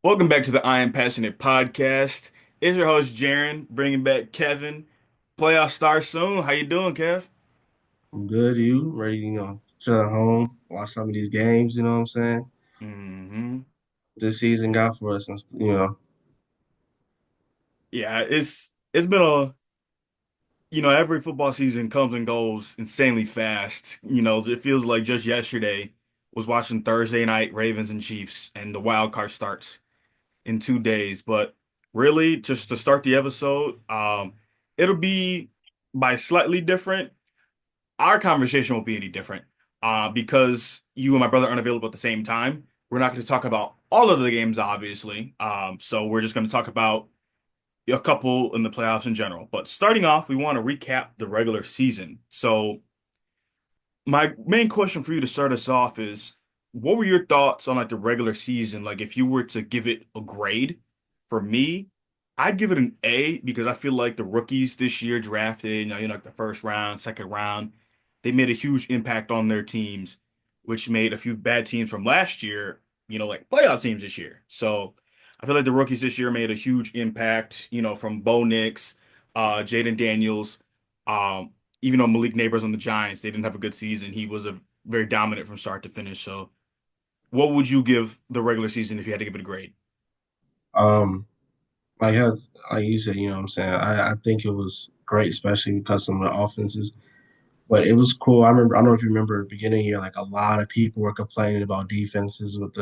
Welcome back to the I Am Passionate podcast. It's your host Jaron, bringing back Kevin. Playoff starts soon. How you doing, Kev? I'm good. You ready? Chill at home, watch some of these games. You know what I'm saying? hmm This season got for us, and. Yeah, it's been every football season comes and goes insanely fast. It feels like just yesterday was watching Thursday night Ravens and Chiefs, and the wild card starts in 2 days. But really, just to start the episode, it'll be by slightly different. Our conversation won't be any different because you and my brother aren't available at the same time. We're not going to talk about all of the games, obviously. So we're just going to talk about a couple in the playoffs in general. But starting off, we want to recap the regular season. So my main question for you to start us off is, what were your thoughts on like the regular season? Like if you were to give it a grade, for me, I'd give it an A because I feel like the rookies this year drafted, like the first round, second round, they made a huge impact on their teams, which made a few bad teams from last year, like playoff teams this year. So I feel like the rookies this year made a huge impact, from Bo Nix, Jaden Daniels. Um, Even though Malik Neighbors on the Giants, they didn't have a good season. He was a very dominant from start to finish. So, what would you give the regular season if you had to give it a grade? Um, like you said, you know what I'm saying. I think it was great, especially because some of the offenses. But it was cool. I remember. I don't know if you remember, the beginning of the year, like a lot of people were complaining about defenses with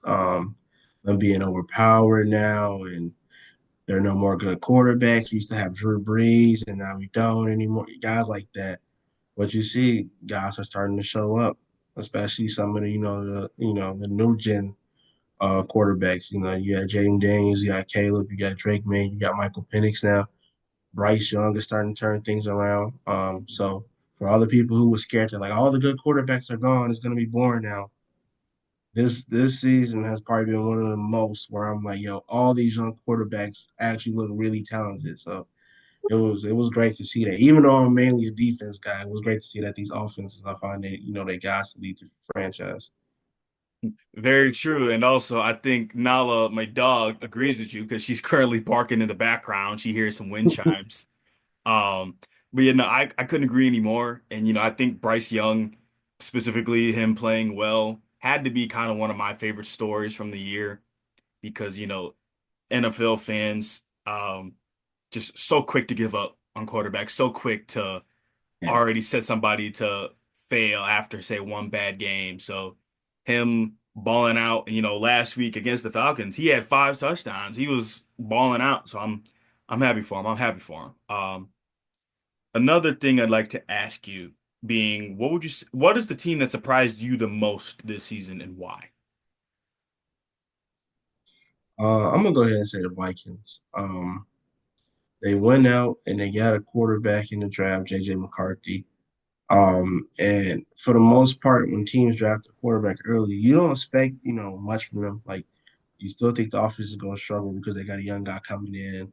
um them being overpowered now, and there are no more good quarterbacks. We used to have Drew Brees, and now we don't anymore. Guys like that. But you see, guys are starting to show up, especially some of the new gen quarterbacks. You got Jaden Daniels, you got Caleb, you got Drake May, you got Michael Penix now. Bryce Young is starting to turn things around. So for all the people who were scared that like all the good quarterbacks are gone, it's gonna be boring now. This season has probably been one of the most where I'm like, yo, all these young quarterbacks actually look really talented. So it was great to see that. Even though I'm mainly a defense guy, it was great to see that these offenses I find that they guys to lead the franchise. Very true. And also, I think Nala, my dog, agrees with you because she's currently barking in the background. She hears some wind chimes. Um, but yeah, no, I couldn't agree anymore. And, I think Bryce Young, specifically him playing well, had to be kind of one of my favorite stories from the year because, NFL fans, just so quick to give up on quarterbacks, so quick to Yeah, already set somebody to fail after, say, one bad game. So him balling out, last week against the Falcons, he had 5 touchdowns. He was balling out. So I'm happy for him. I'm happy for him. Another thing I'd like to ask you being, what is the team that surprised you the most this season and why? I'm gonna go ahead and say the Vikings. They went out and they got a quarterback in the draft, JJ McCarthy. And for the most part, when teams draft a quarterback early, you don't expect, much from them. Like you still think the offense is going to struggle because they got a young guy coming in.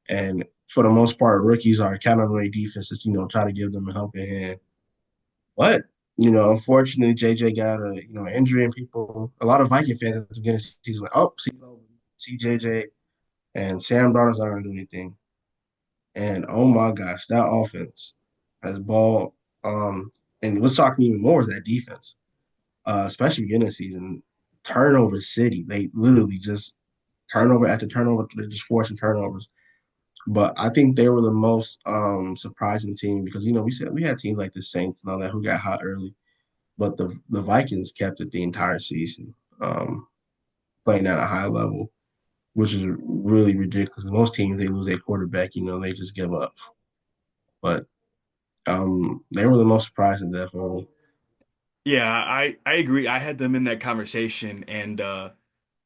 And for the most part, rookies are counting on their defenses, try to give them a helping hand. But, unfortunately, JJ got an injury, and a lot of Viking fans at the beginning of the season, like, oh, see JJ, and Sam Darnold's not going to do anything. And oh my gosh, that offense has ball. And what's shocking even more is that defense, especially beginning of the season, turnover city. They literally just turnover after turnover, they're just forcing turnovers. But I think they were the most surprising team because we said we had teams like the Saints and all that who got hot early, but the Vikings kept it the entire season, playing at a high level, which is really ridiculous. Most teams they lose their quarterback, they just give up. But they were the most surprising, definitely. Yeah, I agree. I had them in that conversation and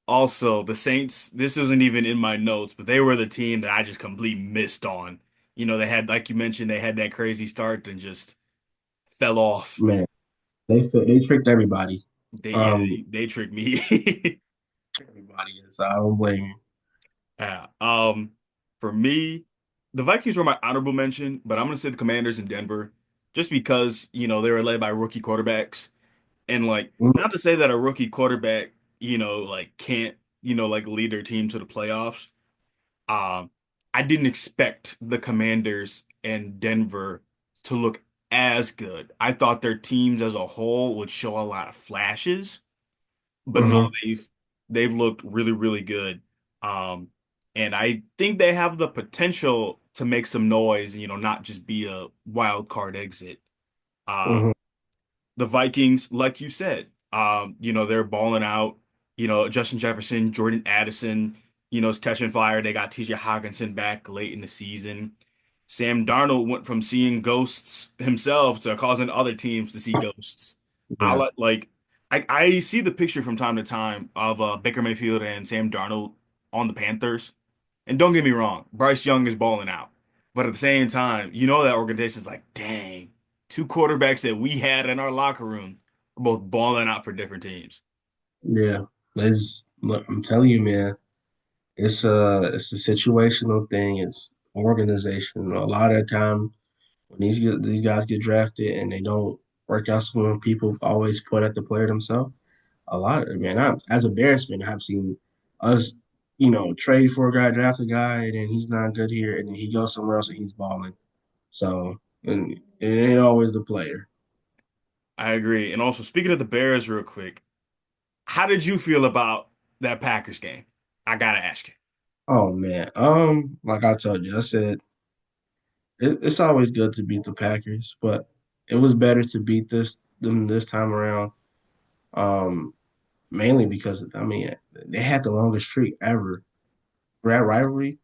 also the Saints, this isn't even in my notes, but they were the team that I just completely missed on. They had, like you mentioned, they had that crazy start and just fell off. Man, they tricked everybody. Yeah, Um, they tricked me. tricked everybody, so I don't blame you. Yeah. For me, the Vikings were my honorable mention, but I'm gonna say the Commanders in Denver, just because, they were led by rookie quarterbacks. And like, Mm, not to say that a rookie quarterback, like can't like lead their team to the playoffs. Um, I didn't expect the Commanders and Denver to look as good. I thought their teams as a whole would show a lot of flashes, but no, Hmm. they've looked really, really good. Um, and I think they have the potential to make some noise, not just be a wild card exit. Uh, Hmm. the Vikings, like you said, they're balling out. Justin Jefferson, Jordan Addison, is catching fire. They got TJ Hawkinson back late in the season. Sam Darnold went from seeing ghosts himself to causing other teams to see ghosts. I Yeah, like I see the picture from time to time of Baker Mayfield and Sam Darnold on the Panthers. And don't get me wrong, Bryce Young is balling out. But at the same time, that organization's like, dang, two quarterbacks that we had in our locker room are both balling out for different teams. yeah. Look, I'm telling you, man. It's a situational thing. It's organization. A lot of the time when these guys get drafted and they don't work out, some people always point at the player themselves. A lot of man, as a Bears fan, I've seen us, trade for a guy, draft a guy, and then he's not good here, and then he goes somewhere else and he's balling. So, and it ain't always the player. I agree. And also, speaking of the Bears, real quick, how did you feel about that Packers game? I gotta ask you. Oh man, like I told you, I said it's always good to beat the Packers, but it was better to beat them this time around. Um, Mainly because I mean they had the longest streak ever. For that rivalry,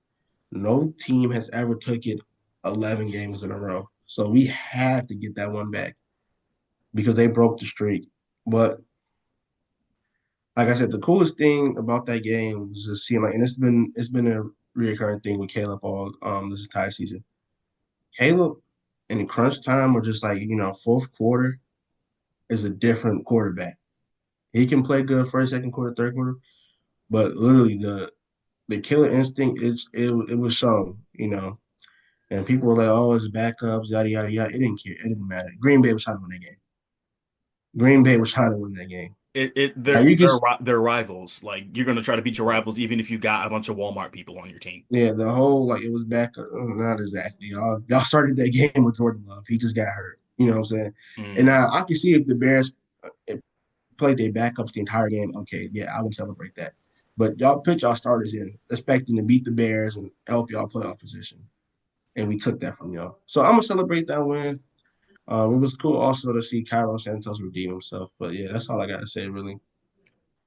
no team has ever took it 11 games in a row. So we had to get that one back because they broke the streak. But like I said, the coolest thing about that game was just seeing like, and it's been a reoccurring thing with Caleb all this entire season. Caleb in crunch time or just like fourth quarter is a different quarterback. He can play good first, second quarter, third quarter, but literally the killer instinct it was shown, And people were like, "Oh, it's backups, yada yada yada." It didn't care. It didn't matter. Green Bay was trying to win that game. Green Bay was trying to win that game. Now They're you can, they're rivals. Like you're gonna try to beat your rivals even if you got a bunch of Walmart people on your team. yeah, the whole like it was back. Not exactly. Y'all started that game with Jordan Love. He just got hurt. You know what I'm saying? And Mm. now I can see if the Bears played their backups the entire game. Okay, yeah, I would celebrate that. But y'all put y'all starters in, expecting to beat the Bears and help y'all playoff position, and we took that from y'all. So I'm gonna celebrate that win. It was cool also to see Cairo Santos redeem himself. But yeah, that's all I gotta say, really.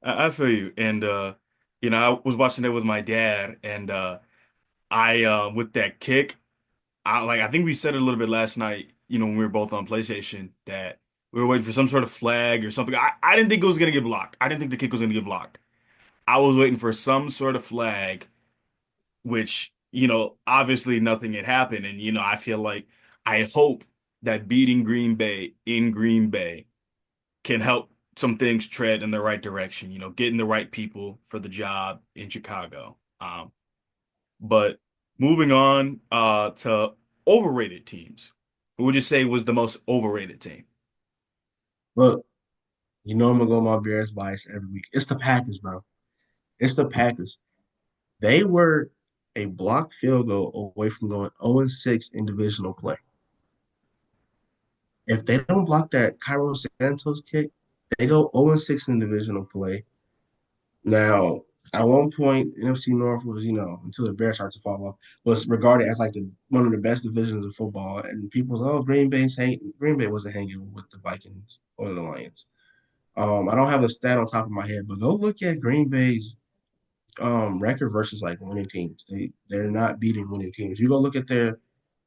I feel you. And I was watching it with my dad, and I with that kick. I think we said it a little bit last night, when we were both on PlayStation, that we were waiting for some sort of flag or something. I didn't think it was gonna get blocked. I didn't think the kick was gonna get blocked. I was waiting for some sort of flag, which, obviously nothing had happened. And, I feel like I hope that beating Green Bay in Green Bay can help some things tread in the right direction, getting the right people for the job in Chicago. But moving on to overrated teams. Who would you say was the most overrated team? Look, I'm gonna go my Bears bias every week. It's the Packers, bro. It's the Packers. They were a blocked field goal away from going 0-6 in divisional play. If they don't block that Cairo Santos kick, they go 0-6 in divisional play. Now, at one point, NFC North was, until the Bears started to fall off, was regarded as like one of the best divisions of football. And people was, oh, Green Bay wasn't hanging with the Vikings or the Lions. I don't have the stat on top of my head, but go look at Green Bay's record versus like winning teams. They're not beating winning teams. You go look at their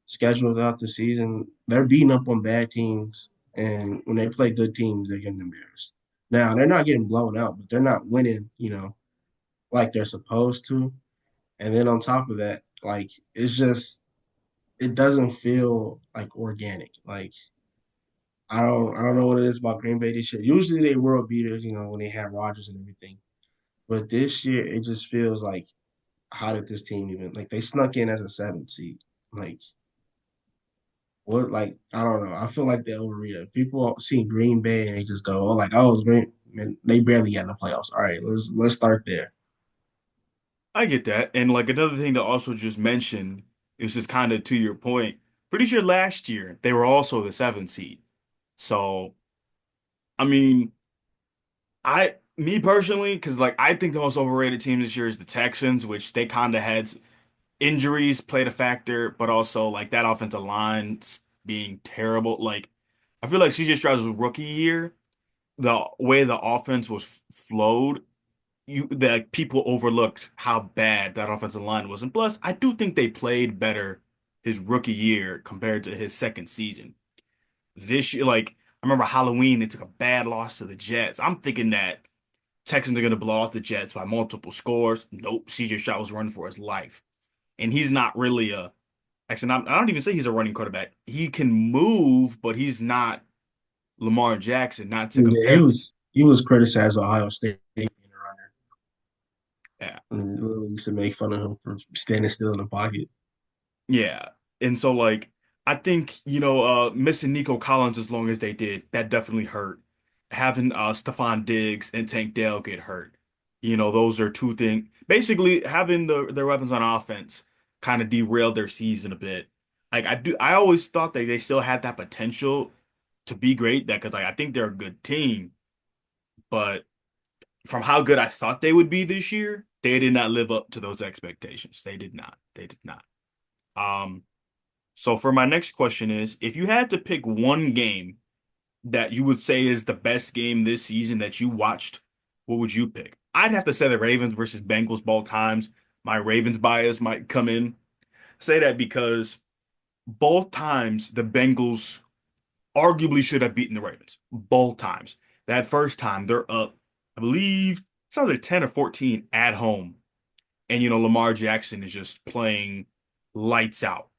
schedule throughout the season, they're beating up on bad teams, and when they play good teams, they're getting embarrassed. Now they're not getting blown out, but they're not winning, like they're supposed to. And then on top of that, like it doesn't feel like organic. Like I don't know what it is about Green Bay this year. Usually they world beaters, when they have Rodgers and everything. But this year it just feels like how did this team even like they snuck in as a seventh seed? Like what? Like I don't know. I feel like they overread it. People see Green Bay and they just go, oh, like oh, it's Green. Man, they barely got in the playoffs. All right, let's start there. I get that. And like another thing to also just mention is just kind of to your point. Pretty sure last year they were also the seventh seed. So, I mean, me personally, because like I think the most overrated team this year is the Texans, which they kind of had injuries played a factor, but also like that offensive line being terrible. Like, I feel like CJ Stroud's rookie year, the way the offense was flowed, that people overlooked how bad that offensive line was. And plus, I do think they played better his rookie year compared to his second season. This year, like I remember Halloween, they took a bad loss to the Jets. I'm thinking that Texans are going to blow out the Jets by multiple scores. Nope, CJ Stroud was running for his life, and he's not really a. Actually, I don't even say he's a running quarterback. He can move, but he's not Lamar Jackson. Not to Yeah, he compare. was criticized at Ohio State being a runner, Yeah, and literally used to make fun of him for standing still in the pocket. yeah. And so like I think, missing Nico Collins as long as they did, that definitely hurt. Having Stephon Diggs and Tank Dell get hurt. Those are two things. Basically, having their weapons on offense kind of derailed their season a bit. Like I always thought that they still had that potential to be great, that because like I think they're a good team, but from how good I thought they would be this year, they did not live up to those expectations. They did not. They did not. Um so for my next question is, if you had to pick one game that you would say is the best game this season that you watched, what would you pick? I'd have to say the Ravens versus Bengals both times. My Ravens bias might come in. Say that because both times the Bengals arguably should have beaten the Ravens. Both times. That first time they're up, I believe it's either 10 or 14 at home. And Lamar Jackson is just playing lights out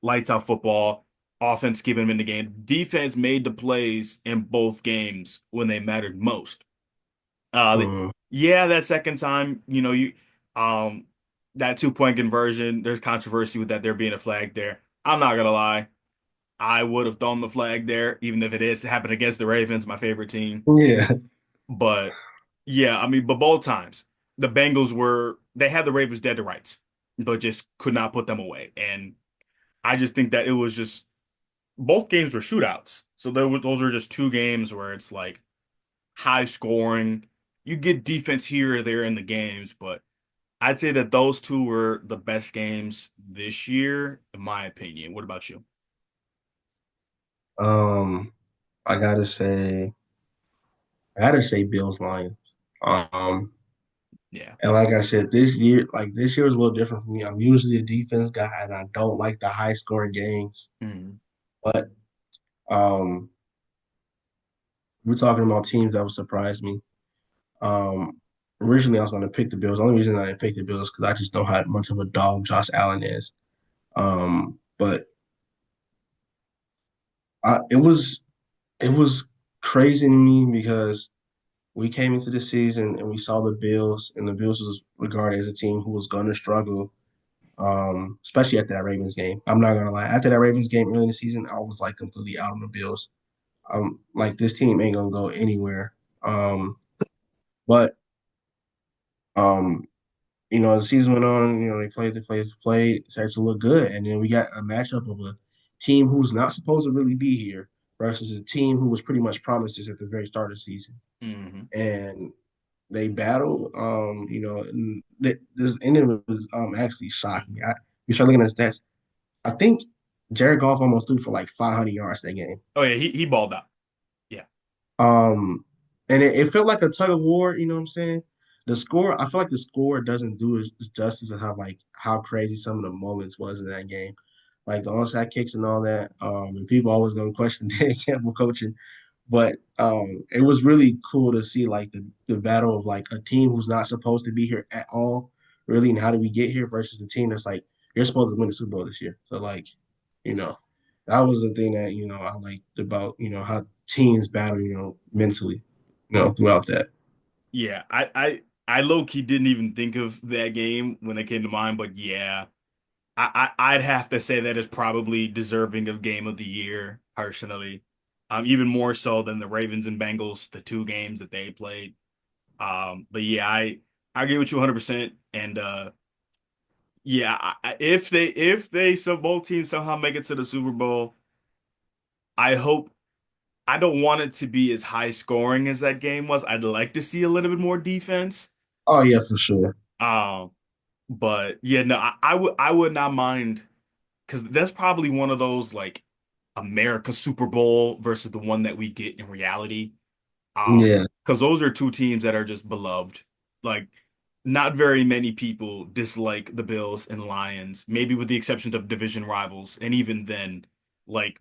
football. Offense keeping him in the game. Defense made the plays in both games when they mattered most. Mm. Yeah, that second time, um, that 2-point conversion. There's controversy with that there being a flag there. I'm not gonna lie, I would have thrown the flag there, even if it is happened against the Ravens, my favorite team. Yeah. But yeah, I mean, but both times the Bengals they had the Ravens dead to rights, but just could not put them away. And I just think that it was just both games were shootouts. So those were just two games where it's like high scoring. You get defense here or there in the games, but I'd say that those two were the best games this year, in my opinion. What about you? Um, I gotta say, I gotta say Bills Lions. Um, Yeah. and like I said, this year was a little different for me. I'm usually a defense guy, and I don't like the high scoring games. Mhm. But um, we're talking about teams that would surprise me. Um, Originally, I was going to pick the Bills. The only reason I didn't pick the Bills because I just know how much of a dog Josh Allen is. But it was crazy to me because we came into the season and we saw the Bills, and the Bills was regarded as a team who was going to struggle, especially after that Ravens game. I'm not gonna lie. After that Ravens game early in the season, I was like completely out on the Bills. Like this team ain't gonna go anywhere. But um, as the season went on, they played, started to look good, and then we got a matchup of a team who's not supposed to really be here versus a team who was pretty much promised this at the very start of the season, Hmm. and they battled. And this ending was actually shocking. We start looking at stats. I think Jared Goff almost threw for like 500 yards that game. Oh yeah, he balled out. Yeah. Um, and it felt like a tug of war. You know what I'm saying? The score, I feel like the score doesn't do it justice of how crazy some of the moments was in that game, like the onside kicks and all that. And people always gonna question Dan Campbell coaching, but it was really cool to see like the battle of like a team who's not supposed to be here at all, really, and how did we get here versus the team that's like you're supposed to win the Super Bowl this year. So like, you know, that was the thing that I liked about how teams battle mentally, throughout that. Yeah. I low key didn't even think of that game when it came to mind, but yeah, I'd have to say that is probably deserving of game of the year, personally. Even more so than the Ravens and Bengals, the two games that they played. But yeah, I agree with you 100%. And Yeah, if they so both teams somehow make it to the Super Bowl, I hope I don't want it to be as high scoring as that game was. I'd like to see a little bit more defense. Oh yeah, for sure. Um, but yeah, no, I would not mind because that's probably one of those like America Super Bowl versus the one that we get in reality. Yeah, Because those are two teams that are just beloved. Like, not very many people dislike the Bills and Lions, maybe with the exceptions of division rivals. And even then, like,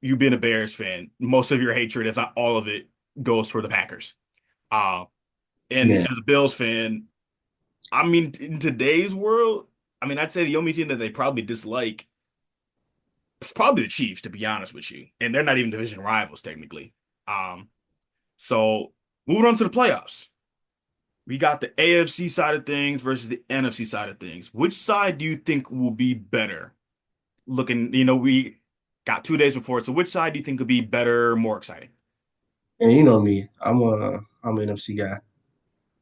you being a Bears fan, most of your hatred, if not all of it, goes for the Packers. Uh, and yeah. as a Bills fan, I mean, in today's world, I mean, I'd say the only team that they probably dislike is probably the Chiefs, to be honest with you. And they're not even division rivals, technically. Um, so moving on to the playoffs. We got the AFC side of things versus the NFC side of things. Which side do you think will be better? Looking, we got 2 days before it, so which side do you think will be better, more exciting? And you know me, I'm an NFC guy.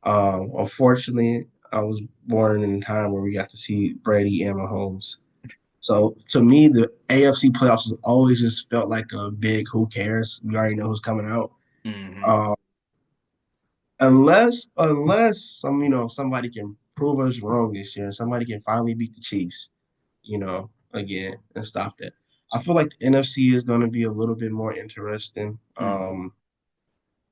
Unfortunately, I was born in a time where we got to see Brady and Mahomes. So to me, the AFC playoffs has always just felt like a big who cares. We already know who's coming out. Hmm. Uh, unless somebody can prove us wrong this year, somebody can finally beat the Chiefs, again and stop that. I feel like the NFC is going to be a little bit more interesting. Hmm.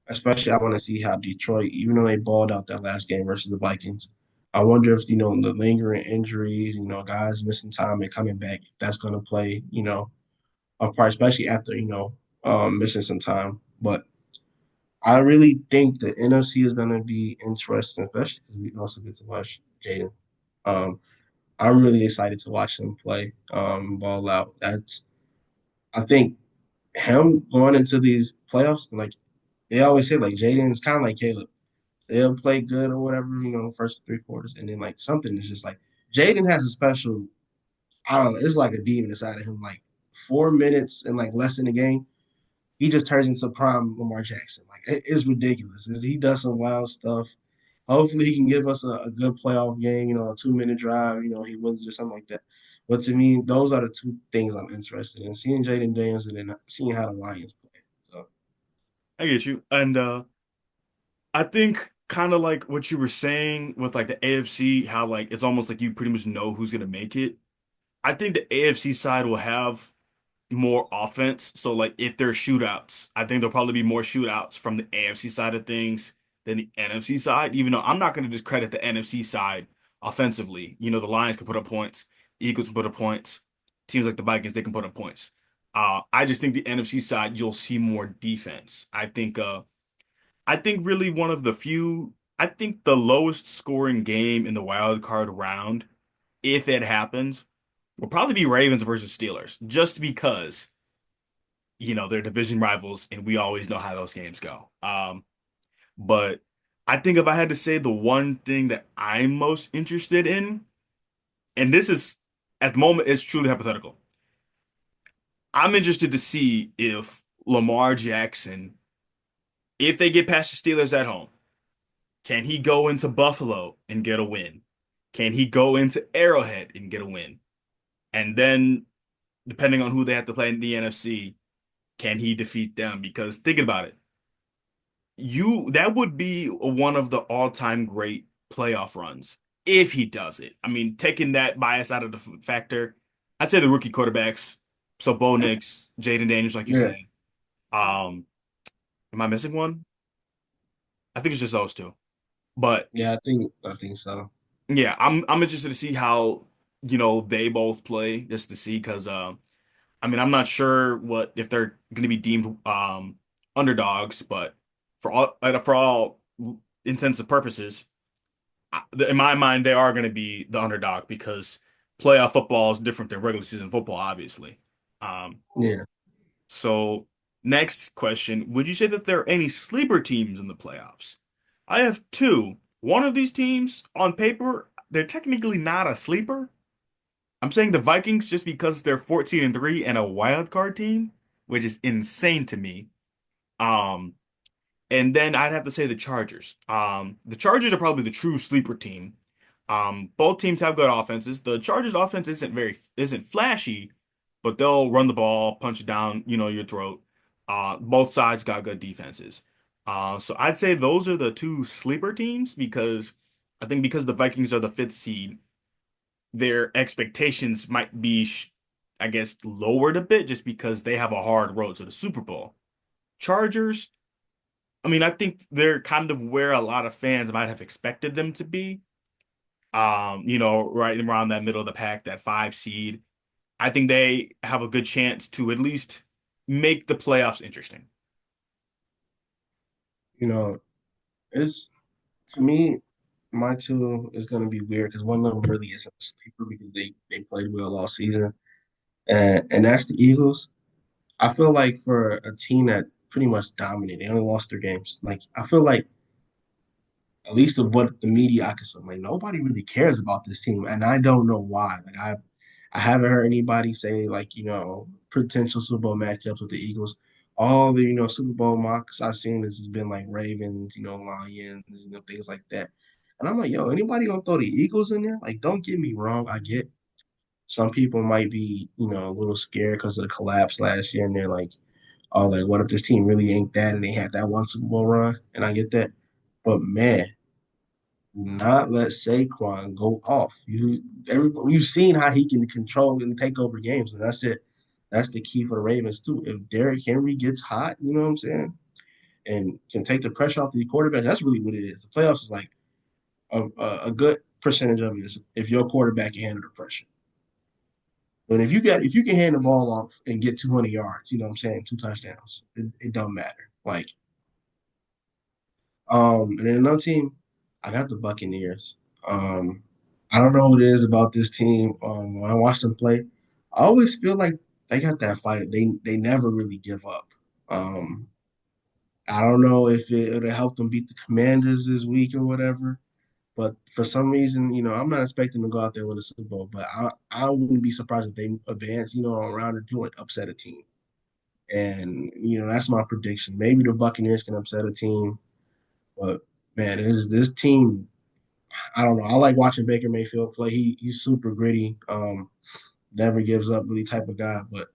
Especially I want to see how Detroit, even though they balled out that last game versus the Vikings, I wonder if the lingering injuries, guys missing time and coming back, if that's going to play, a part, especially after missing some time. But I really think the NFC is going to be interesting, especially because we also get to watch Jaden. Um, I'm really excited to watch him play, ball out. I think him going into these playoffs, like they always say, like Jaden is kind of like Caleb. They'll play good or whatever, first 3 quarters, and then like something is just like Jaden has a special. I don't know. It's like a demon inside of him. Like 4 minutes and like less than a game, he just turns into prime Lamar Jackson. Like it's ridiculous. He does some wild stuff. Hopefully, he can give us a good playoff game. A 2 minute drive. He wins or something like that. But to me, those are the two things I'm interested in: seeing Jaden Daniels and then seeing how the Lions play. So I get you. And I think kind of like what you were saying with like the AFC, how like it's almost like you pretty much know who's gonna make it. I think the AFC side will have more offense. So like if there's shootouts, I think there'll probably be more shootouts from the AFC side of things than the NFC side, even though I'm not going to discredit the NFC side offensively. The Lions can put up points, Eagles can put up points, teams like the Vikings, they can put up points. I just think the NFC side, you'll see more defense. I think really one of the few, I think the lowest scoring game in the wild card round, if it happens, will probably be Ravens versus Steelers, just because they're division rivals, and we always know how those games go. But I think if I had to say the one thing that I'm most interested in, and this is at the moment, it's truly hypothetical. I'm interested to see if Lamar Jackson, if they get past the Steelers at home, can he go into Buffalo and get a win? Can he go into Arrowhead and get a win? And then, depending on who they have to play in the NFC, can he defeat them? Because thinking about it, that would be one of the all-time great playoff runs if he does it. I mean, taking that bias out of the factor, I'd say the rookie quarterbacks. So Bo Nix, Jaden Daniels, like you yeah, said. Um, am I missing one? I think it's just those two. But yeah, I think so. yeah, I'm interested to see how they both play, just to see because I mean I'm not sure what if they're going to be deemed underdogs, but for all intents and purposes, in my mind, they are going to be the underdog because playoff football is different than regular season football, obviously. Um, Yeah. so next question, would you say that there are any sleeper teams in the playoffs? I have two. One of these teams, on paper, they're technically not a sleeper. I'm saying the Vikings just because they're 14-3 and a wild card team, which is insane to me. Um, and then I'd have to say the Chargers. The Chargers are probably the true sleeper team. Both teams have good offenses. The Chargers offense isn't flashy, but they'll run the ball, punch it down, your throat. Both sides got good defenses. So I'd say those are the two sleeper teams because I think because the Vikings are the fifth seed, their expectations might be, I guess, lowered a bit just because they have a hard road to the Super Bowl. Chargers, I mean, I think they're kind of where a lot of fans might have expected them to be. Right around that middle of the pack, that five seed. I think they have a good chance to at least make the playoffs interesting. You know, it's to me, my two is going to be weird because one of them really isn't a sleeper because they played well all season, and that's the Eagles. I feel like for a team that pretty much dominated, they only lost their games. Like I feel like at least of what the media I consume, like nobody really cares about this team, and I don't know why. Like I haven't heard anybody say like potential Super Bowl matchups with the Eagles. All the Super Bowl mocks I've seen has been like Ravens, Lions, things like that. And I'm like, yo, anybody gonna throw the Eagles in there? Like, don't get me wrong, I get some people might be a little scared because of the collapse last year, and they're like, oh, like what if this team really ain't that and they had that one Super Bowl run? And I get that, but man, not let Saquon go off. You've seen how he can control and take over games, and that's it. That's the key for the Ravens too. If Derrick Henry gets hot, you know what I'm saying, and can take the pressure off the quarterback, that's really what it is. The playoffs is like a good percentage of it is if your quarterback can handle the pressure. But if you can hand the ball off and get 200 yards, you know what I'm saying, two touchdowns, it don't matter. Like and then another team, I got the Buccaneers. I don't know what it is about this team. When I watch them play, I always feel like they got that fight. They never really give up. Um, I don't know if it'll help them beat the Commanders this week or whatever. But for some reason, I'm not expecting to go out there with a Super Bowl. But I wouldn't be surprised if they advance, around or do it, upset a team. And that's my prediction. Maybe the Buccaneers can upset a team, but man, this team I don't know. I like watching Baker Mayfield play. He's super gritty, never gives up really type of guy. But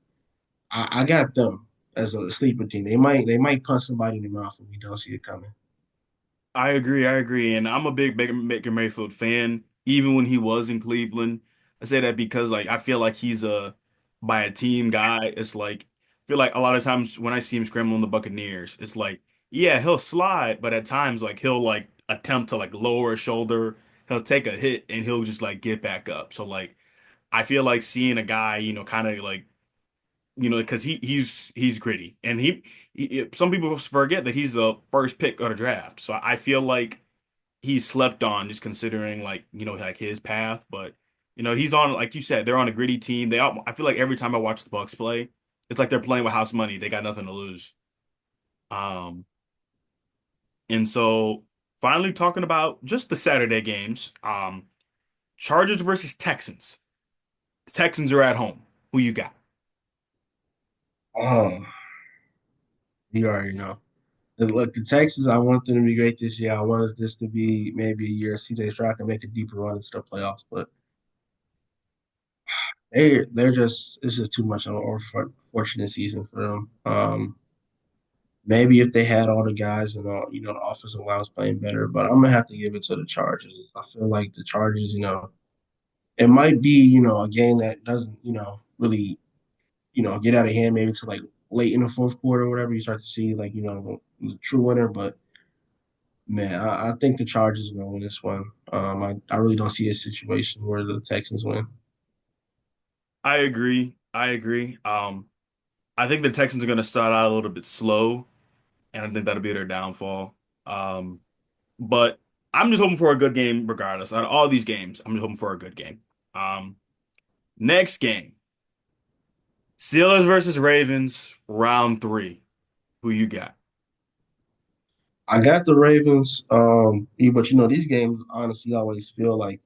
I got them as a sleeper team. They might punch somebody in the mouth and we don't see it coming. I agree, I agree, and I'm a big Baker Mayfield fan, even when he was in Cleveland. I say that because like I feel like he's a by a team guy. It's like I feel like a lot of times when I see him scrambling the Buccaneers, it's like yeah, he'll slide, but at times like he'll like attempt to like lower his shoulder, he'll take a hit and he'll just like get back up. So like I feel like seeing a guy, kind of like because he's gritty and some people forget that he's the first pick of the draft. So I feel like he's slept on just considering like like his path, but he's on like you said they're on a gritty team. I feel like every time I watch the Bucks play, it's like they're playing with house money. They got nothing to lose. Um, and so finally talking about just the Saturday games, Chargers versus Texans. The Texans are at home. Who you got? Oh, you already know. Look, the Texans, I want them to be great this year. I wanted this to be maybe a year CJ Stroud can make a deeper run into the playoffs, but they're just it's just too much of an unfortunate season for them. Maybe if they had all the guys and all, the offensive line was playing better, but I'm gonna have to give it to the Chargers. I feel like the Chargers, it might be, a game that doesn't, really, get out of hand maybe to like late in the fourth quarter or whatever. You start to see like, the true winner. But man, I think the Chargers are gonna win this one. I really don't see a situation where the Texans win. I agree. I agree. I think the Texans are going to start out a little bit slow, and I think that'll be their downfall. Um, but I'm just hoping for a good game regardless. Out of all these games, I'm just hoping for a good game. Um, Next game, Steelers versus Ravens, round three. Who you got? I got the Ravens, but these games honestly always feel like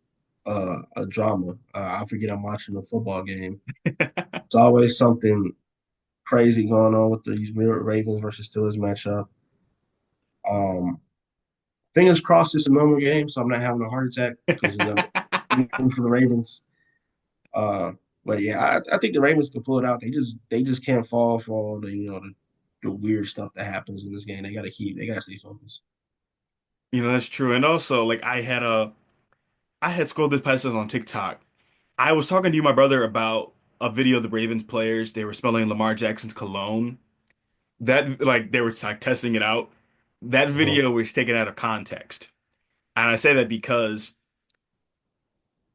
a drama. I forget I'm watching a football game. It's always something crazy going on with these Ravens versus Steelers matchup. Um, Fingers crossed it's a normal game, so I'm not having a heart attack because for the Ravens. Uh, but yeah, I think the Ravens can pull it out. They just can't fall for all the weird stuff that happens in this game. They gotta stay focused. That's true. And also, like I had scrolled this past on TikTok. I was talking to my brother about a video of the Ravens players. They were smelling Lamar Jackson's cologne. That like they were like testing it out. That Uh-huh. video was taken out of context. And I say that because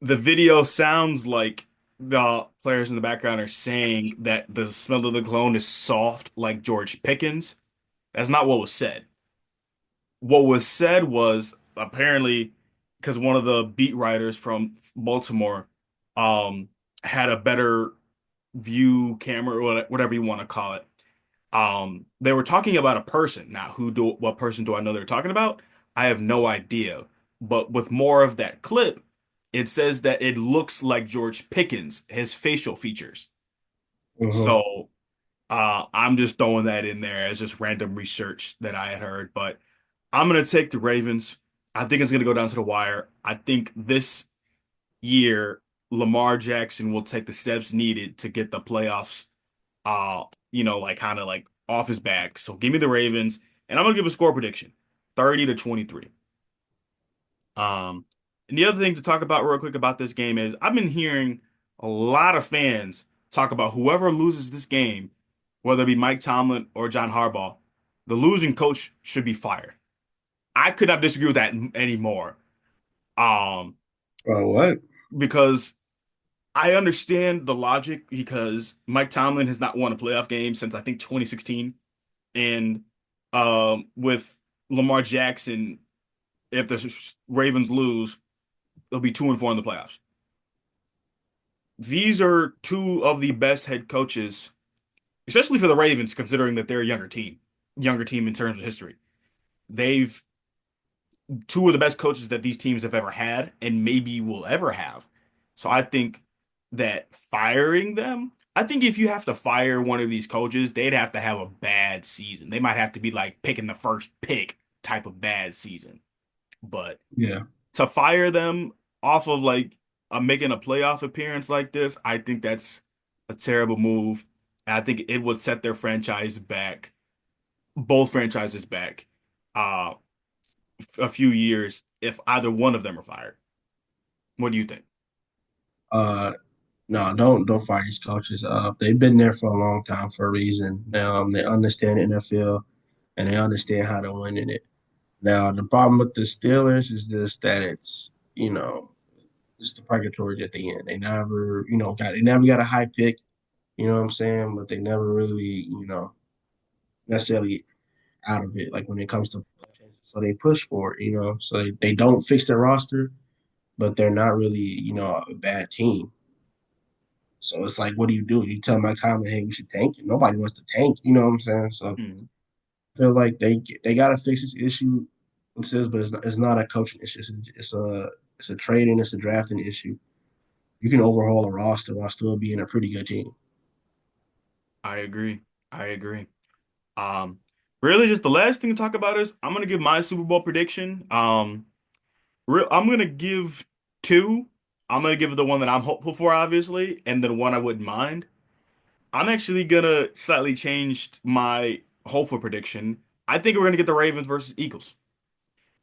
the video sounds like the players in the background are saying that the smell of the cologne is soft like George Pickens. That's not what was said. What was said was apparently because one of the beat writers from Baltimore um had a better view camera or whatever you want to call it. They were talking about a person. Now, what person do I know they're talking about? I have no idea. But with more of that clip, it says that it looks like George Pickens, his facial features. Uh-huh. So, I'm just throwing that in there as just random research that I had heard. But I'm gonna take the Ravens. I think it's gonna go down to the wire. I think this year Lamar Jackson will take the steps needed to get the playoffs like kind of like off his back. So give me the Ravens, and I'm gonna give a score prediction, 30-23. Um, and the other thing to talk about real quick about this game is I've been hearing a lot of fans talk about whoever loses this game, whether it be Mike Tomlin or John Harbaugh, the losing coach should be fired. I could not disagree with that anymore. Um, What? because I understand the logic because Mike Tomlin has not won a playoff game since I think 2016. And with Lamar Jackson, if the Ravens lose, they'll be 2-4 in the playoffs. These are two of the best head coaches, especially for the Ravens, considering that they're a younger team in terms of history. They've two of the best coaches that these teams have ever had and maybe will ever have. So I think that firing them, I think if you have to fire one of these coaches, they'd have to have a bad season. They might have to be like picking the first pick type of bad season. But Yeah. to fire them off of like making a playoff appearance like this, I think that's a terrible move. And I think it would set their franchise back, both franchises back, uh, a few years if either one of them are fired. What do you think? Uh, no, don't fire these coaches. They've been there for a long time for a reason. They understand the NFL and they understand how to win in it. Now, the problem with the Steelers is this that it's the purgatory that they in. They never, they never got a high pick, you know what I'm saying? But they never really, necessarily out of it, like when it comes to so they push for it, So they don't fix their roster, but they're not really, a bad team. So it's like, what do? You tell Mike Tomlin, hey, we should tank. Nobody wants to tank, you know what I'm saying? So Hmm. I feel like they got to fix this issue. It says, but it's not a coaching issue. It's a trading, it's a drafting issue. You can overhaul a roster while still being a pretty good team. I agree. I agree. Um, Really, just the last thing to talk about is I'm gonna give my Super Bowl prediction. I'm gonna give two. I'm gonna give the one that I'm hopeful for, obviously, and then one I wouldn't mind. I'm actually gonna slightly change my hopeful prediction. I think we're gonna get the Ravens versus Eagles.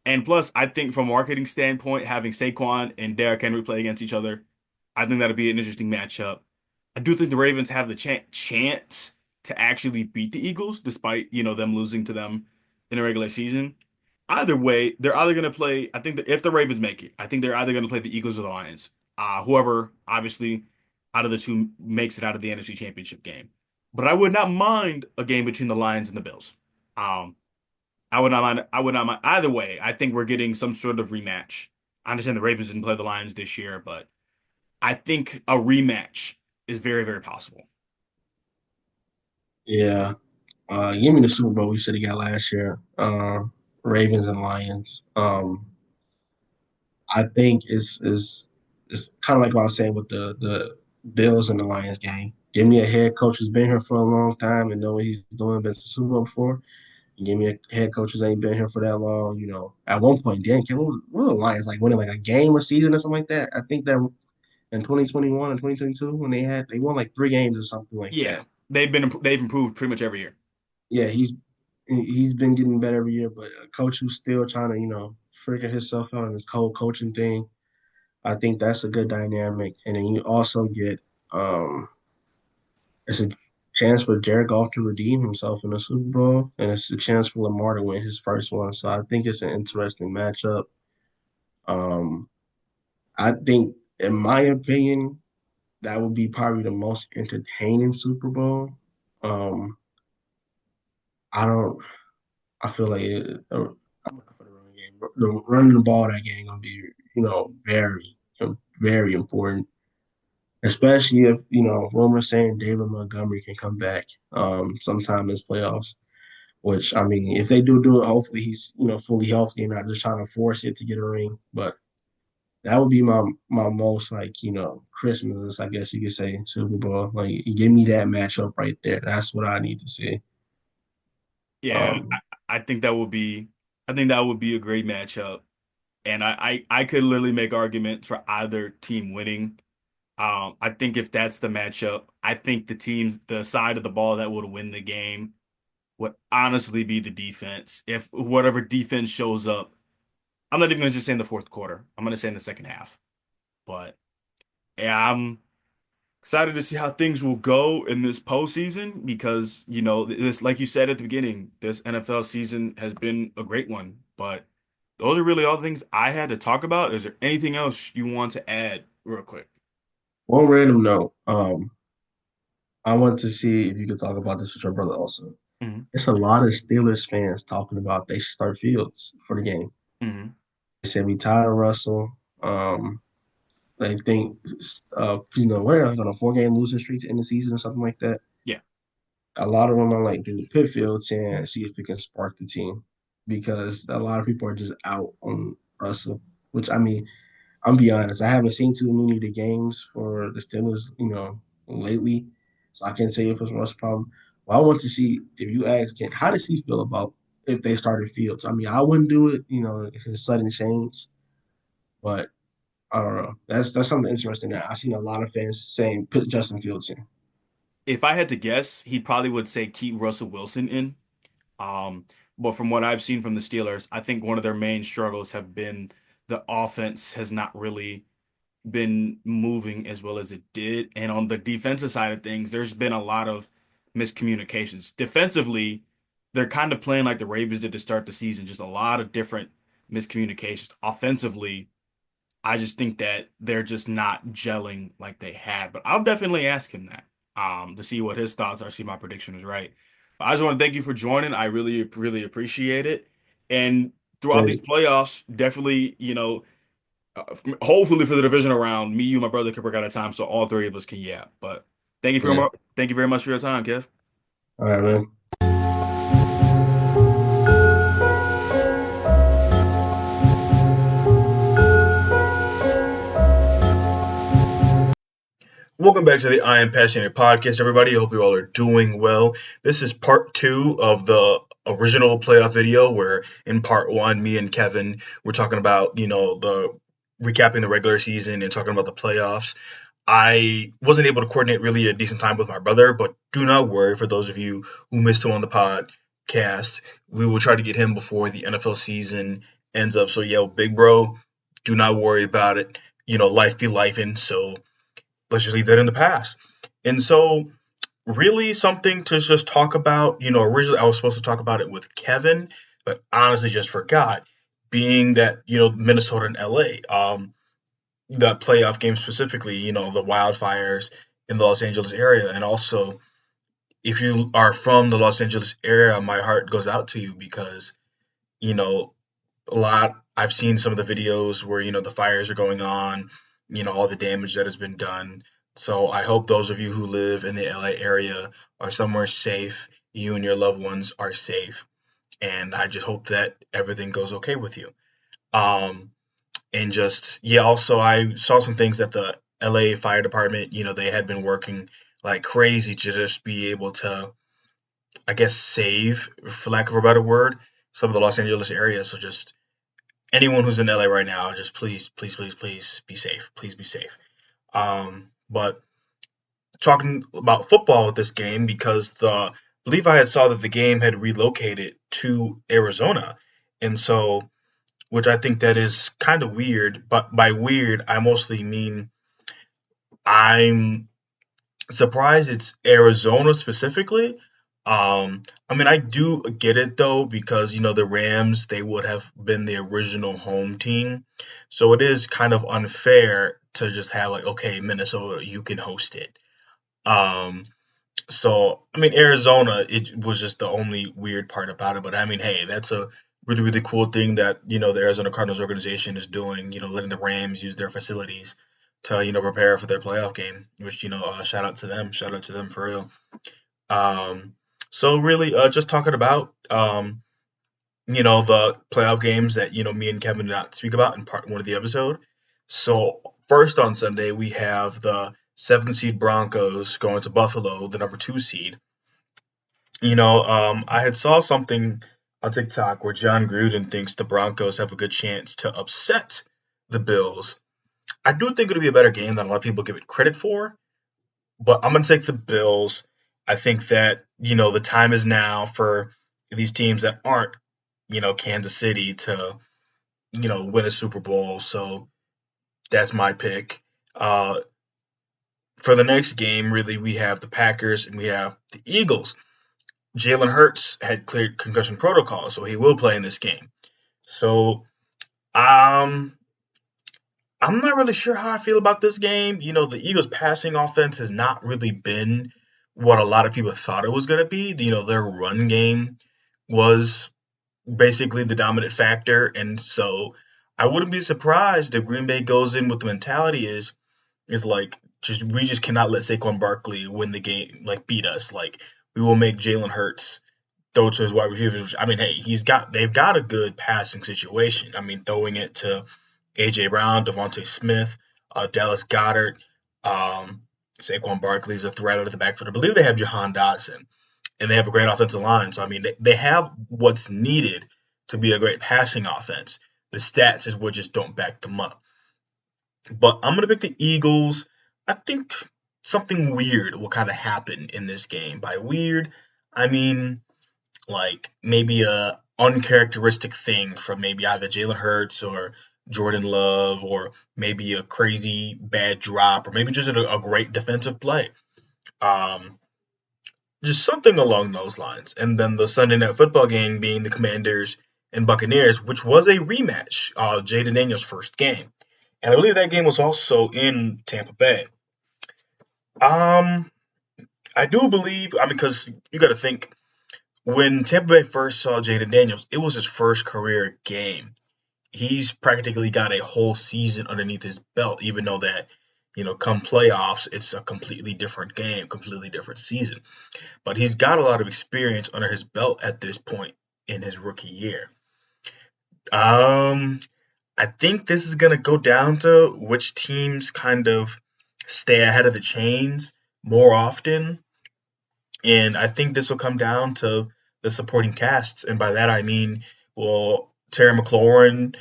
And plus, I think from a marketing standpoint, having Saquon and Derrick Henry play against each other, I think that'd be an interesting matchup. I do think the Ravens have the chance to actually beat the Eagles, despite, them losing to them in the regular season. Either way, they're either going to play, I think that if the Ravens make it, I think they're either going to play the Eagles or the Lions. Whoever, obviously, out of the two makes it out of the NFC Championship game. But I would not mind a game between the Lions and the Bills. Um, I would not mind. I would not mind either way. I think we're getting some sort of rematch. I understand the Ravens didn't play the Lions this year, but I think a rematch is very, very possible. Yeah. Give me the Super Bowl we should have got last year. Ravens and Lions. I think it's kind of like what I was saying with the Bills and the Lions game. Give me a head coach who's been here for a long time and know what he's doing, been to the Super Bowl before. You give me a head coaches ain't been here for that long. At one point, Dan Campbell, what were the Lions like winning like a game a season or something like that? I think that in 2021 and 2022 when they won like 3 games or something like that. Yeah, they've improved pretty much every year. Yeah, he's been getting better every year, but a coach who's still trying to figure himself out in this whole coaching thing, I think that's a good dynamic. And then you also get um, it's a chance for Jared Goff to redeem himself in the Super Bowl, and it's a chance for Lamar to win his first one. So I think it's an interesting matchup. Um, I think, in my opinion, that would be probably the most entertaining Super Bowl. Um, I don't. I feel like I'm looking for the running game. The running the ball that game gonna be very very important, especially if rumors saying David Montgomery can come back sometime this playoffs. Which I mean, if they do it, hopefully he's fully healthy and not just trying to force it to get a ring. But that would be my most like Christmas, I guess you could say, Super Bowl. Like, you give me that matchup right there. That's what I need to see. Yeah, Um, I think that would be I think that would be a great matchup. And I could literally make arguments for either team winning. I think if that's the matchup, I think the side of the ball that would win the game would honestly be the defense. If whatever defense shows up, I'm not even going to just say in the fourth quarter. I'm going to say in the second half. But yeah, I'm excited to see how things will go in this postseason because, this, like you said at the beginning, this NFL season has been a great one. But those are really all the things I had to talk about. Is there anything else you want to add real quick? one random note. I want to see if you could talk about this with your brother also. Hmm. It's a lot of Steelers fans talking about they should start Fields for the game. Hmm. They said we tired of Russell. They think, we're on a 4 game losing streak to end the season or something like that. Yeah. A lot of them are like, dude, put Fields in and see if it can spark the team because a lot of people are just out on Russell. Which I mean, I'm be honest, I haven't seen too many of the games for the Steelers, lately, so I can't say if it's Russ's problem. But I want to see if you ask Ken, how does he feel about if they started Fields? I mean, I wouldn't do it, it's a sudden change, but I don't know. That's something interesting that I've seen a lot of fans saying put Justin Fields in. If I had to guess, he probably would say keep Russell Wilson in. Um, but from what I've seen from the Steelers, I think one of their main struggles have been the offense has not really been moving as well as it did. And on the defensive side of things, there's been a lot of miscommunications. Defensively, they're kind of playing like the Ravens did to start the season, just a lot of different miscommunications. Offensively, I just think that they're just not gelling like they had. But I'll definitely ask him that to see what his thoughts are, see if my prediction is right. But I just want to thank you for joining. I really, really appreciate it. And throughout these Great. playoffs, definitely, hopefully for the divisional round, me, you, my brother could work out a time so all three of us can But Yeah. thank you very much for your time, Kev. All right, man. Welcome back to the I Am Passionate podcast, everybody. I hope you all are doing well. This is part two of the original playoff video, where in part one, me and Kevin were talking about, the recapping the regular season and talking about the playoffs. I wasn't able to coordinate really a decent time with my brother, but do not worry for those of you who missed him on the podcast. We will try to get him before the NFL season ends up. So, yeah, big bro, do not worry about it. Life be lifing. So, let's just leave that in the past. And so, really, something to just talk about. Originally I was supposed to talk about it with Kevin, but honestly, just forgot. Being that Minnesota and LA, that playoff game specifically, the wildfires in the Los Angeles area, and also if you are from the Los Angeles area, my heart goes out to you because you know a lot. I've seen some of the videos where the fires are going on, all the damage that has been done. So I hope those of you who live in the LA area are somewhere safe. You and your loved ones are safe, and I just hope that everything goes okay with you. Um, and just yeah, also I saw some things that the LA Fire Department, they had been working like crazy to just be able to I guess, save, for lack of a better word, some of the Los Angeles area. So just anyone who's in LA right now, just please, please, please, please be safe. Please be safe. But talking about football with this game, because I believe I had saw that the game had relocated to Arizona, and so which I think that is kind of weird. But by weird, I mostly mean I'm surprised it's Arizona specifically. I mean, I do get it though because the Rams they would have been the original home team, so it is kind of unfair to just have like, okay, Minnesota, you can host it. Um, so I mean, Arizona, it was just the only weird part about it. But I mean, hey, that's a really really cool thing that the Arizona Cardinals organization is doing. Letting the Rams use their facilities to prepare for their playoff game. Which shout out to them. Shout out to them for real. Um, so really, just talking about the playoff games that me and Kevin did not speak about in part one of the episode. So first on Sunday we have the seventh seed Broncos going to Buffalo, the number two seed. I had saw something on TikTok where John Gruden thinks the Broncos have a good chance to upset the Bills. I do think it'll be a better game than a lot of people give it credit for, but I'm gonna take the Bills. I think that the time is now for these teams that aren't Kansas City to win a Super Bowl. So that's my pick. For the next game, really, we have the Packers and we have the Eagles. Jalen Hurts had cleared concussion protocol, so he will play in this game. So um, I'm not really sure how I feel about this game. The Eagles' passing offense has not really been what a lot of people thought it was going to be. Their run game was basically the dominant factor, and so I wouldn't be surprised if Green Bay goes in with the mentality is like we just cannot let Saquon Barkley win the game, like beat us. Like we will make Jalen Hurts throw to his wide receivers. I mean, hey, they've got a good passing situation. I mean, throwing it to AJ Brown, Devontae Smith, Dallas Goddard, um, Saquon Barkley's a threat out of the backfield. I believe they have Jahan Dotson, and they have a great offensive line. So I mean, they have what's needed to be a great passing offense. The stats is what just don't back them up. But I'm gonna pick the Eagles. I think something weird will kind of happen in this game. By weird, I mean like maybe a uncharacteristic thing from maybe either Jalen Hurts or Jordan Love, or maybe a crazy bad drop, or maybe just a great defensive play. Um, just something along those lines. And then the Sunday night football game being the Commanders and Buccaneers, which was a rematch, Jaden Daniels' first game. And I believe that game was also in Tampa Bay. Um, I do believe, I mean, because you got to think, when Tampa Bay first saw Jaden Daniels, it was his first career game. He's practically got a whole season underneath his belt, even though that, come playoffs, it's a completely different game, completely different season. But he's got a lot of experience under his belt at this point in his rookie year. Um, I think this is going to go down to which teams kind of stay ahead of the chains more often. And I think this will come down to the supporting casts. And by that, I mean, will Terry McLaurin,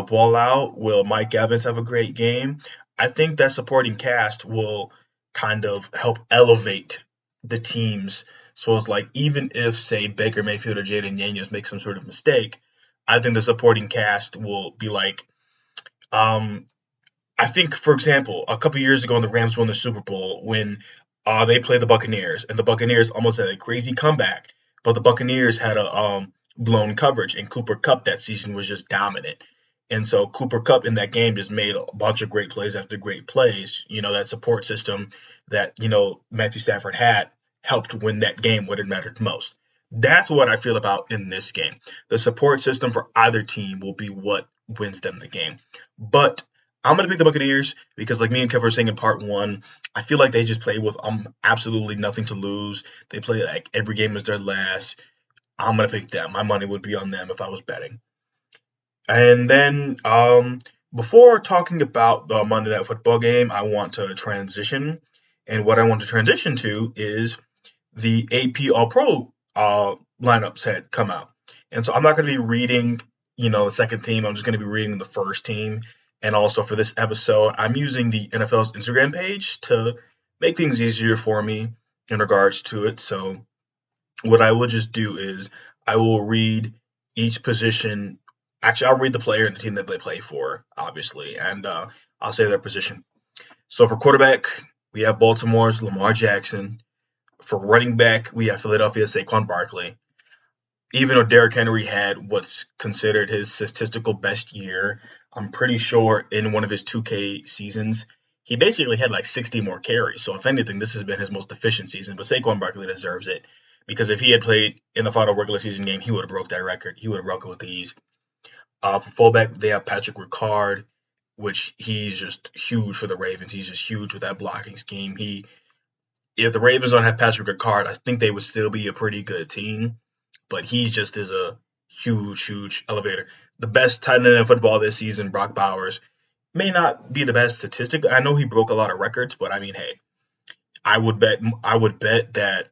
ball out? Will Mike Evans have a great game? I think that supporting cast will kind of help elevate the teams. So it's like, even if, say, Baker Mayfield or Jaden Daniels make some sort of mistake, I think the supporting cast will be like, um, I think, for example, a couple years ago when the Rams won the Super Bowl, when they played the Buccaneers, and the Buccaneers almost had a crazy comeback, but the Buccaneers had a blown coverage, and Cooper Cup that season was just dominant. And so Cooper Cup in that game just made a bunch of great plays after great plays. That support system that Matthew Stafford had helped win that game when it mattered most. That's what I feel about in this game. The support system for either team will be what wins them the game. But I'm gonna pick the Buccaneers because, like me and Kevin were saying in part one, I feel like they just play with absolutely nothing to lose. They play like every game is their last. I'm gonna pick them. My money would be on them if I was betting. And then before talking about the Monday Night Football game, I want to transition. And what I want to transition to is the AP All Pro lineups had come out. And so I'm not going to be reading, the second team. I'm just going to be reading the first team. And also for this episode, I'm using the NFL's Instagram page to make things easier for me in regards to it. So what I will just do is I will read each position. Actually, I'll read the player and the team that they play for, obviously, and I'll say their position. So for quarterback, we have Baltimore's Lamar Jackson. For running back, we have Philadelphia's Saquon Barkley. Even though Derrick Henry had what's considered his statistical best year, I'm pretty sure in one of his 2K seasons, he basically had like 60 more carries. So if anything, this has been his most efficient season. But Saquon Barkley deserves it because if he had played in the final regular season game, he would have broke that record. He would have broke it with ease. For fullback, they have Patrick Ricard, which he's just huge for the Ravens. He's just huge with that blocking scheme. If the Ravens don't have Patrick Ricard, I think they would still be a pretty good team. But he just is a huge, huge elevator. The best tight end in football this season, Brock Bowers, may not be the best statistic. I know he broke a lot of records, but I mean, hey, I would bet that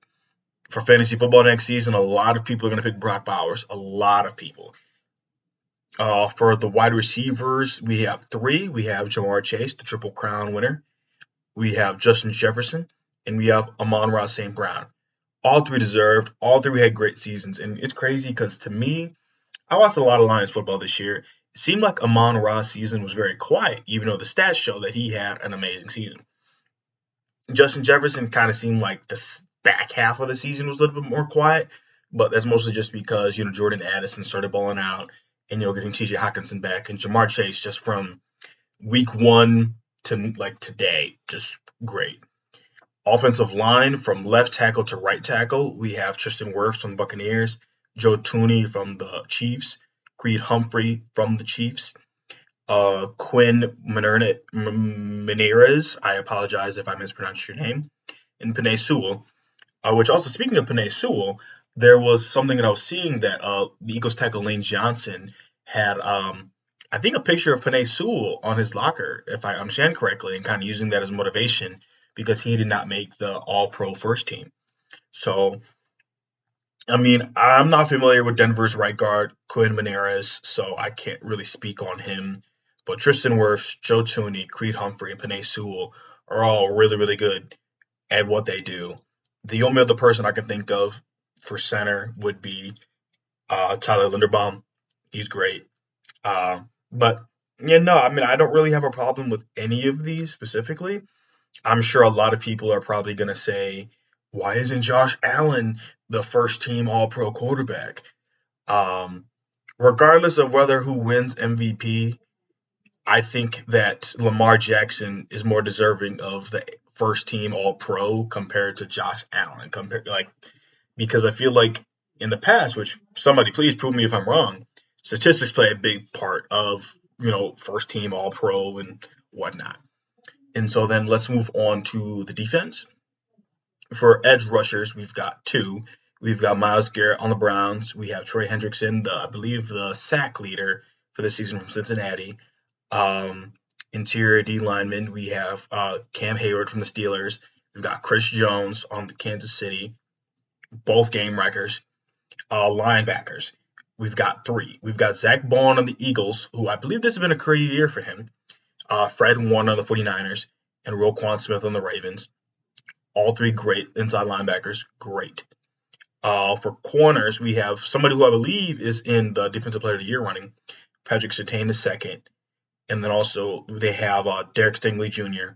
for fantasy football next season, a lot of people are going to pick Brock Bowers. A lot of people. For the wide receivers, we have three. We have Jamar Chase, the Triple Crown winner. We have Justin Jefferson, and we have Amon-Ra St. Brown. All three deserved. All three had great seasons, and it's crazy because to me, I watched a lot of Lions football this year. It seemed like Amon-Ra's season was very quiet, even though the stats show that he had an amazing season. Justin Jefferson kind of seemed like the back half of the season was a little bit more quiet, but that's mostly just because Jordan Addison started balling out, and getting T.J. Hockenson back, and Jamar Chase just from week one to like today, just great. Offensive line from left tackle to right tackle, we have Tristan Wirfs from the Buccaneers, Joe Tooney from the Chiefs, Creed Humphrey from the Chiefs, Quinn Meneres, I apologize if I mispronounced your name, and Penei Sewell. Which also, speaking of Penei Sewell, there was something that I was seeing that the Eagles tackle Lane Johnson had, I think, a picture of Penei Sewell on his locker, if I understand correctly, and kind of using that as motivation because he did not make the All-Pro first team. So, I mean, I'm not familiar with Denver's right guard, Quinn Meneres, so I can't really speak on him. But Tristan Wirfs, Joe Tooney, Creed Humphrey, and Penei Sewell are all really, really good at what they do. The only other person I can think of for center would be Tyler Linderbaum. He's great. But yeah, no, I mean, I don't really have a problem with any of these specifically. I'm sure a lot of people are probably going to say, why isn't Josh Allen the first team All Pro quarterback? Um, Regardless of whether who wins MVP, I think that Lamar Jackson is more deserving of the first team All Pro compared to Josh Allen. Because I feel like in the past, which somebody please prove me if I'm wrong, statistics play a big part of first team All Pro and whatnot. And so then let's move on to the defense. For edge rushers, we've got two. We've got Myles Garrett on the Browns. We have Trey Hendrickson, I believe the sack leader for this season from Cincinnati. Um, Interior D lineman, we have Cam Hayward from the Steelers. We've got Chris Jones on the Kansas City, both game wreckers. Linebackers, we've got three. We've got Zach Bond on the Eagles, who I believe this has been a career year for him. Fred Warner on the 49ers, and Roquan Smith on the Ravens. All three great inside linebackers, great. For corners, we have somebody who I believe is in the Defensive Player of the Year running, Patrick Surtain II. And then also they have Derek Stingley Jr.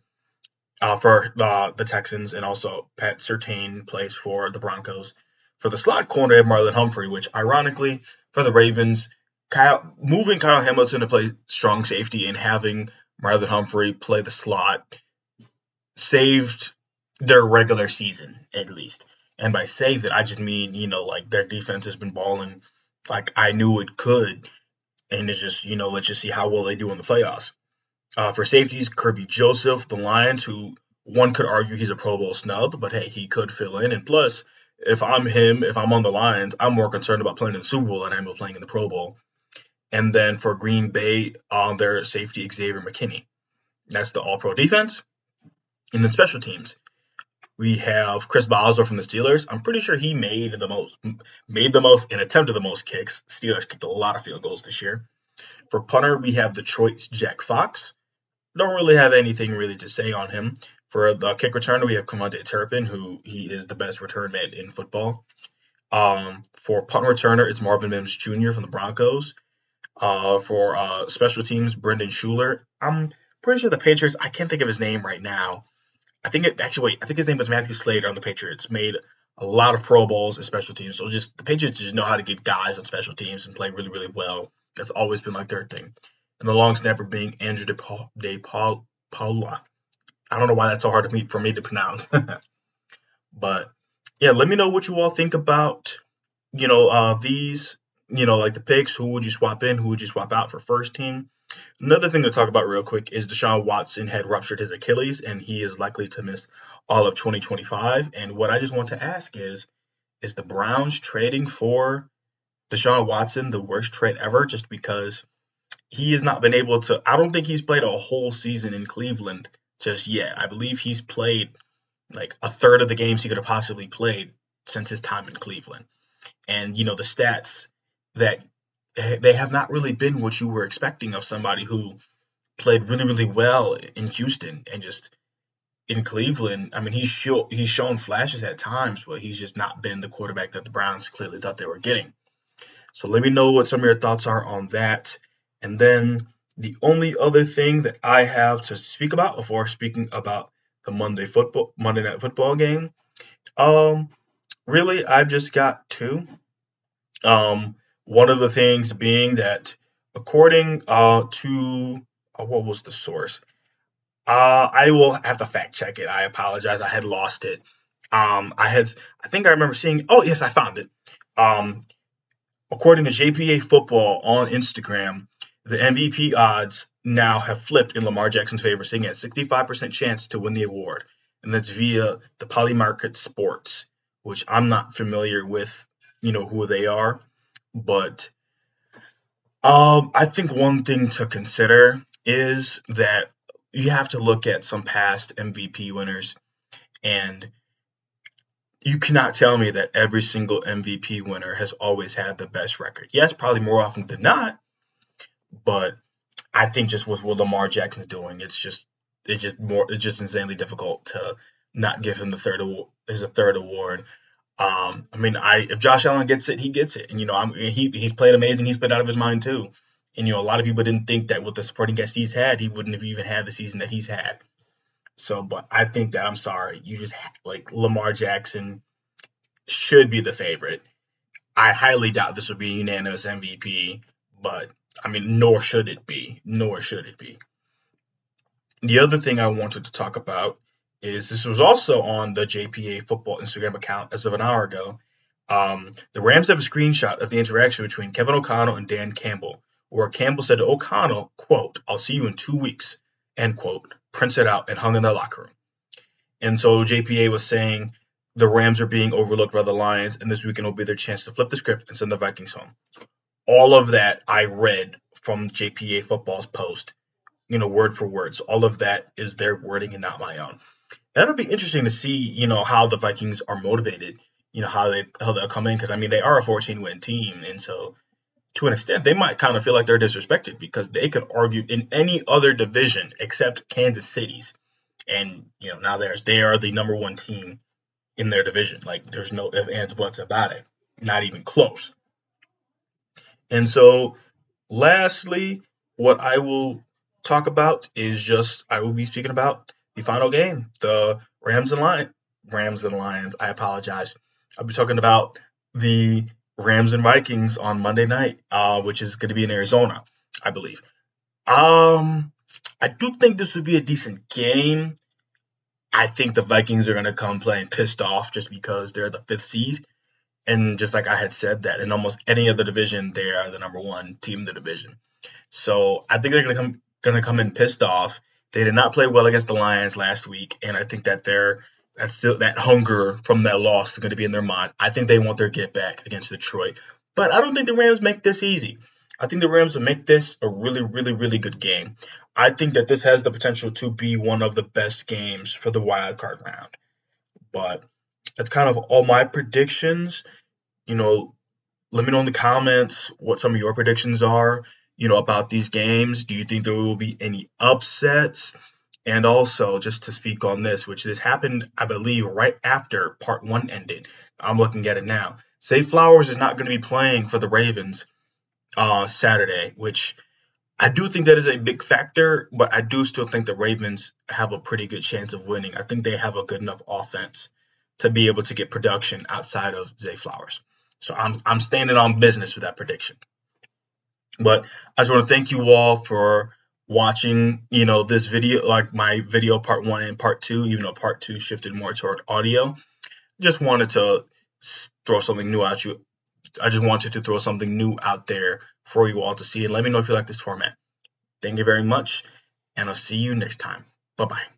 For the Texans, and also Pat Surtain plays for the Broncos. For the slot corner, they have Marlon Humphrey, which ironically for the Ravens, moving Kyle Hamilton to play strong safety and having Marlon Humphrey play the slot saved their regular season at least. And by saved it, I just mean like their defense has been balling like I knew it could, and it's just let's just see how well they do in the playoffs. For safeties, Kirby Joseph, the Lions, who one could argue he's a Pro Bowl snub, but hey, he could fill in. And plus, if I'm him, if I'm on the Lions, I'm more concerned about playing in the Super Bowl than I am playing in the Pro Bowl. And then for Green Bay, on their safety, Xavier McKinney. That's the All-Pro defense. And then special teams. We have Chris Boswell from the Steelers. I'm pretty sure he made the most, and attempted the most kicks. Steelers kicked a lot of field goals this year. For punter, we have Detroit's Jack Fox. Don't really have anything really to say on him. For the kick returner, we have Cavante Turpin, who he is the best return man in football. For punt returner, it's Marvin Mims Jr. from the Broncos. For special teams, Brendan Schuler. I'm pretty sure the Patriots. I can't think of his name right now. I think his name was Matthew Slater on the Patriots. Made a lot of Pro Bowls and special teams. So just the Patriots just know how to get guys on special teams and play really, really well. That's always been like their thing. And the long snapper being Andrew Paula. I don't know why that's so hard for me to pronounce. But yeah, let me know what you all think about, these, like the picks. Who would you swap in? Who would you swap out for first team? Another thing to talk about real quick is Deshaun Watson had ruptured his Achilles and he is likely to miss all of 2025. And what I just want to ask is the Browns trading for Deshaun Watson the worst trade ever just because he has not been able to? I don't think he's played a whole season in Cleveland just yet. I believe he's played like a third of the games he could have possibly played since his time in Cleveland. And, the stats that they have not really been what you were expecting of somebody who played really, really well in Houston and just in Cleveland. I mean, he's shown flashes at times, but he's just not been the quarterback that the Browns clearly thought they were getting. So let me know what some of your thoughts are on that. And then the only other thing that I have to speak about before speaking about the Monday Night Football game, um, really, I've just got two. One of the things being that according to what was the source? I will have to fact check it. I apologize. I had lost it. I think I remember seeing. Oh yes, I found it. Um, According to JPA Football on Instagram, the MVP odds now have flipped in Lamar Jackson's favor, sitting at 65% chance to win the award, and that's via the Polymarket Sports, which I'm not familiar with, who they are, but I think one thing to consider is that you have to look at some past MVP winners, and you cannot tell me that every single MVP winner has always had the best record. Yes, probably more often than not, but I think just with what Lamar Jackson's doing, it's just insanely difficult to not give him his third award. I mean, if Josh Allen gets it, he gets it, and he's played amazing. He's played out of his mind too, and a lot of people didn't think that with the supporting cast he's had, he wouldn't have even had the season that he's had. So, but I think that I'm sorry, you just like Lamar Jackson should be the favorite. I highly doubt this will be a unanimous MVP, but I mean, nor should it be. Nor should it be. The other thing I wanted to talk about is this was also on the JPA football Instagram account as of an hour ago. The Rams have a screenshot of the interaction between Kevin O'Connell and Dan Campbell, where Campbell said to O'Connell, quote, "I'll see you in 2 weeks," end quote, prints it out and hung in their locker room. And so JPA was saying the Rams are being overlooked by the Lions, and this weekend will be their chance to flip the script and send the Vikings home. All of that I read from JPA football's post, word for word. So all of that is their wording and not my own. That'll be interesting to see, how the Vikings are motivated, how they'll come in, because I mean they are a 14-win team, and so to an extent they might kind of feel like they're disrespected because they could argue in any other division except Kansas City's, and now they are the number one team in their division. Like there's no ifs, ands, buts about it, not even close. And so, lastly, what I will talk about is just I will be speaking about the final game, the Rams and Lions. I apologize. I'll be talking about the Rams and Vikings on Monday night, which is going to be in Arizona, I believe. I do think this would be a decent game. I think the Vikings are going to come playing pissed off just because they're the fifth seed. And just like I had said, that in almost any other division, they are the number one team in the division. So I think they're going to come in pissed off. They did not play well against the Lions last week, and I think that that hunger from that loss is going to be in their mind. I think they want their get back against Detroit, but I don't think the Rams make this easy. I think the Rams will make this a really, really, really good game. I think that this has the potential to be one of the best games for the wild card round. But that's kind of all my predictions. You know, let me know in the comments what some of your predictions are, about these games. Do you think there will be any upsets? And also, just to speak on this, which this happened, I believe, right after part one ended. I'm looking at it now. Say Flowers is not going to be playing for the Ravens Saturday, which I do think that is a big factor, but I do still think the Ravens have a pretty good chance of winning. I think they have a good enough offense to be able to get production outside of Zay Flowers. So I'm standing on business with that prediction. But I just want to thank you all for watching, this video, like my video part one and part two, even though part two shifted more toward audio. Just wanted to throw something new at you. I just wanted to throw something new out there for you all to see. And let me know if you like this format. Thank you very much, and I'll see you next time. Bye bye.